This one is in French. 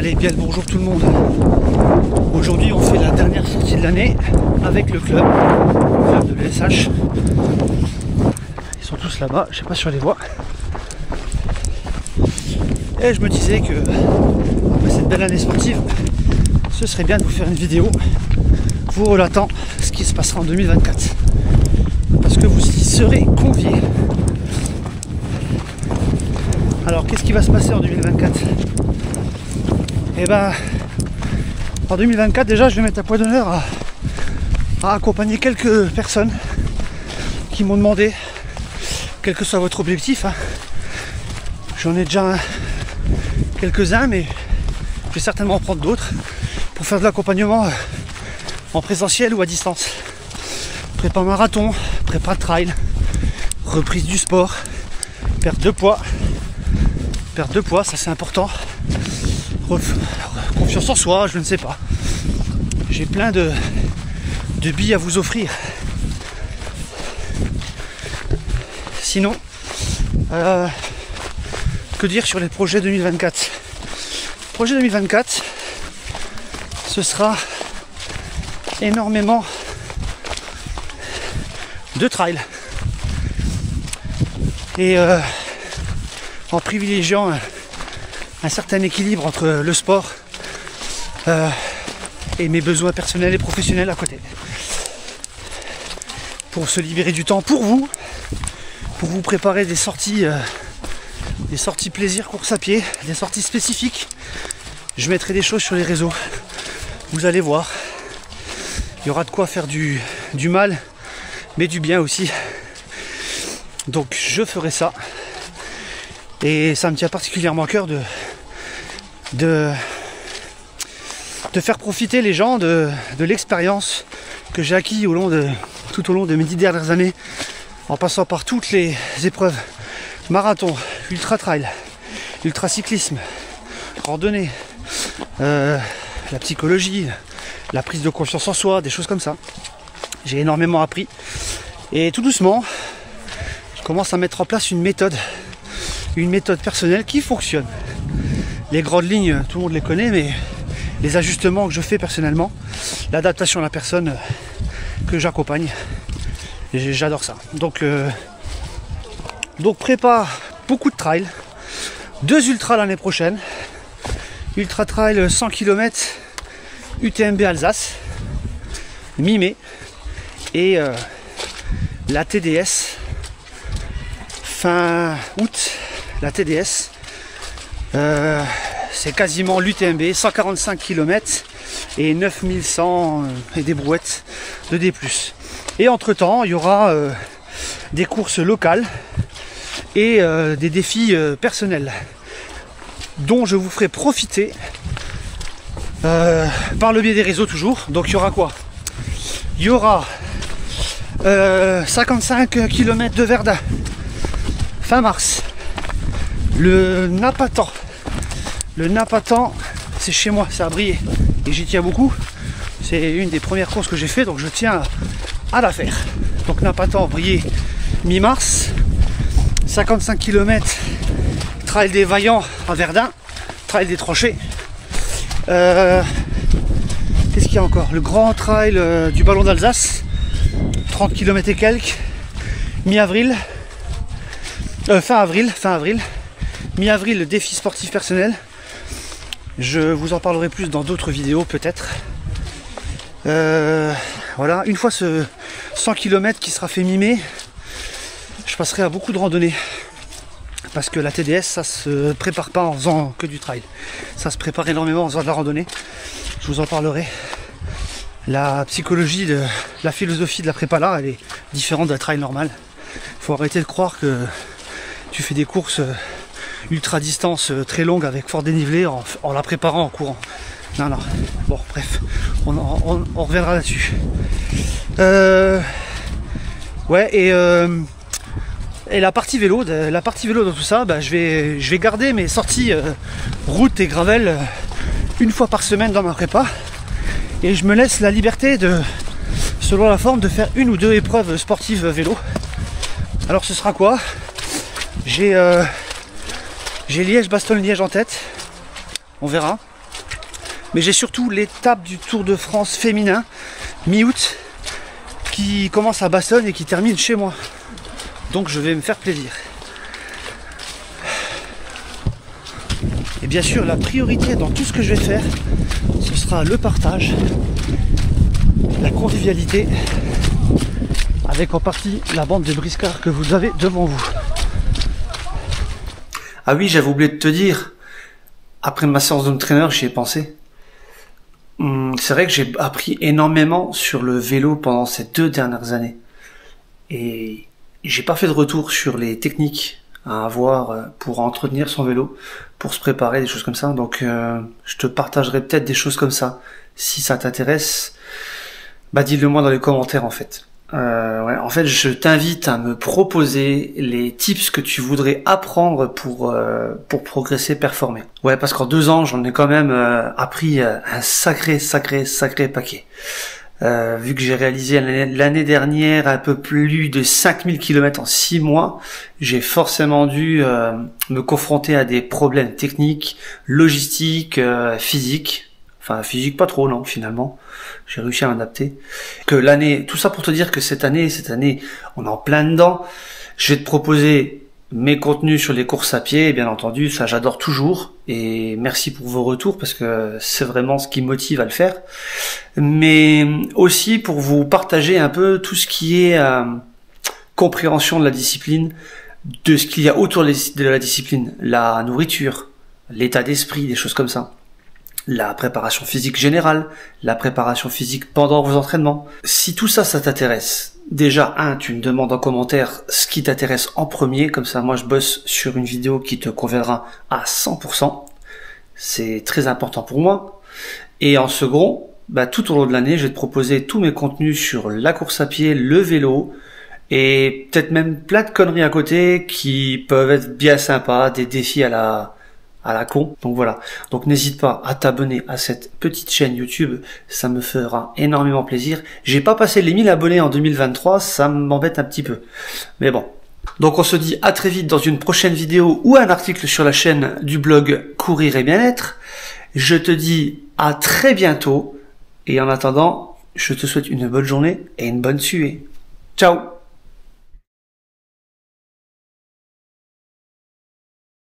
Allez, bien le bonjour tout le monde. Aujourd'hui on fait la dernière sortie de l'année avec le club de l'ESH. Ils sont tous là-bas, je sais pas si on les voit. Et je me disais que après cette belle année sportive, ce serait bien de vous faire une vidéo vous relatant ce qui se passera en 2024. Parce que vous y serez conviés. Alors qu'est-ce qui va se passer en 2024? Et ben en 2024 déjà je vais mettre à point d'honneur à accompagner quelques personnes qui m'ont demandé, quel que soit votre objectif, hein. J'en ai déjà quelques-uns, mais je vais certainement en prendre d'autres pour faire de l'accompagnement en présentiel ou à distance. Prépa marathon, prépa trail, reprise du sport, perte de poids, ça c'est important, confiance en soi, je ne sais pas. J'ai plein de billes à vous offrir. Sinon, que dire sur les projets 2024? Projet 2024, ce sera énormément de trail. Et en privilégiant un certain équilibre entre le sport et mes besoins personnels et professionnels à côté. Pour se libérer du temps pour vous préparer des sorties plaisir, course à pied, des sorties spécifiques. Je mettrai des choses sur les réseaux. Vous allez voir. Il y aura de quoi faire du mal, mais du bien aussi. Donc je ferai ça. Et ça me tient particulièrement à cœur de faire profiter les gens de l'expérience que j'ai acquis tout au long de mes 10 dernières années, en passant par toutes les épreuves, marathon, ultra trail, ultra cyclisme, randonnée, la psychologie, la prise de confiance en soi, des choses comme ça. J'ai énormément appris et tout doucement je commence à mettre en place une méthode personnelle qui fonctionne. Les grandes lignes, tout le monde les connaît, mais les ajustements que je fais personnellement, l'adaptation à la personne que j'accompagne, j'adore ça. Donc prépa, beaucoup de trail, 2 ultras l'année prochaine, ultra trail 100 km UTMB Alsace, mi-mai, et la TDS fin août. La TDS, c'est quasiment l'UTMB, 145 km et 9100 et des brouettes de D+. Et entre temps, il y aura des courses locales et des défis personnels dont je vous ferai profiter par le biais des réseaux toujours. Donc il y aura quoi? Il y aura 55 km de Verdun fin mars. Le Napatan, c'est chez moi, c'est à Briey et j'y tiens beaucoup. C'est une des premières courses que j'ai fait, donc je tiens à la faire. Donc Napatan, Briey, mi-mars, 55 km, trail des Vaillants à Verdun, trail des Tranchées. Qu'est-ce qu'il y a encore? Le grand trail du Ballon d'Alsace, 30 km et quelques, mi-avril, fin avril. Mi-avril, le défi sportif personnel. Je vous en parlerai plus dans d'autres vidéos peut-être. Voilà, une fois ce 100 km qui sera fait mi-mai, je passerai à beaucoup de randonnées. Parce que la TDS, ça se prépare pas en faisant que du trail. Ça se prépare énormément en faisant de la randonnée. Je vous en parlerai. La psychologie, la philosophie de la prépa là, elle est différente d'un trail normal. Il faut arrêter de croire que tu fais des courses ultra distance très longue avec fort dénivelé en la préparant en courant. Non. Bon, bref, on reviendra là-dessus. Ouais, et la partie vélo, dans tout ça, bah, je vais garder mes sorties route et gravel une fois par semaine dans ma prépa. Et je me laisse la liberté selon la forme, de faire 1 ou 2 épreuves sportives vélo. Alors ce sera quoi? J'ai Liège-Bastogne-Liège en tête. On verra. Mais j'ai surtout l'étape du Tour de France féminin, mi-août, qui commence à Bassonne et qui termine chez moi. Donc je vais me faire plaisir. Et bien sûr, la priorité dans tout ce que je vais faire, ce sera le partage, la convivialité, avec en partie la bande de briscards que vous avez devant vous. Ah oui, j'avais oublié de te dire, après ma séance d'home trainer, j'y ai pensé. C'est vrai que j'ai appris énormément sur le vélo pendant ces 2 dernières années. Et j'ai pas fait de retour sur les techniques à avoir pour entretenir son vélo, pour se préparer, des choses comme ça. Donc je te partagerai peut-être des choses comme ça. Si ça t'intéresse, bah dis-le moi dans les commentaires en fait. Ouais, en fait, je t'invite à me proposer les tips que tu voudrais apprendre pour progresser, performer. Ouais, parce qu'en 2 ans, j'en ai quand même appris un sacré paquet. Vu que j'ai réalisé l'année dernière un peu plus de 5000 km en 6 mois, j'ai forcément dû me confronter à des problèmes techniques, logistiques, physiques. Enfin, physique pas trop, non, finalement. J'ai réussi à m'adapter. Que l'année, tout ça pour te dire que cette année, on est en plein dedans. Je vais te proposer mes contenus sur les courses à pied, et bien entendu, ça j'adore toujours. Et merci pour vos retours, parce que c'est vraiment ce qui me motive à le faire. Mais aussi pour vous partager un peu tout ce qui est compréhension de la discipline, de ce qu'il y a autour de la discipline, la nourriture, l'état d'esprit, des choses comme ça. La préparation physique générale, la préparation physique pendant vos entraînements. Si tout ça, ça t'intéresse, déjà, tu me demandes en commentaire ce qui t'intéresse en premier, comme ça, moi, je bosse sur une vidéo qui te conviendra à 100%. C'est très important pour moi. Et en second, bah, tout au long de l'année, je vais te proposer tous mes contenus sur la course à pied, le vélo, et peut-être même plein de conneries à côté qui peuvent être bien sympas, des défis à la con. Donc voilà. Donc n'hésite pas à t'abonner à cette petite chaîne YouTube. Ça me fera énormément plaisir. J'ai pas passé les 1000 abonnés en 2023. Ça m'embête un petit peu. Mais bon. Donc on se dit à très vite dans une prochaine vidéo ou un article sur la chaîne du blog Courir et Bien-être. Je te dis à très bientôt. Et en attendant, je te souhaite une bonne journée et une bonne suée. Ciao!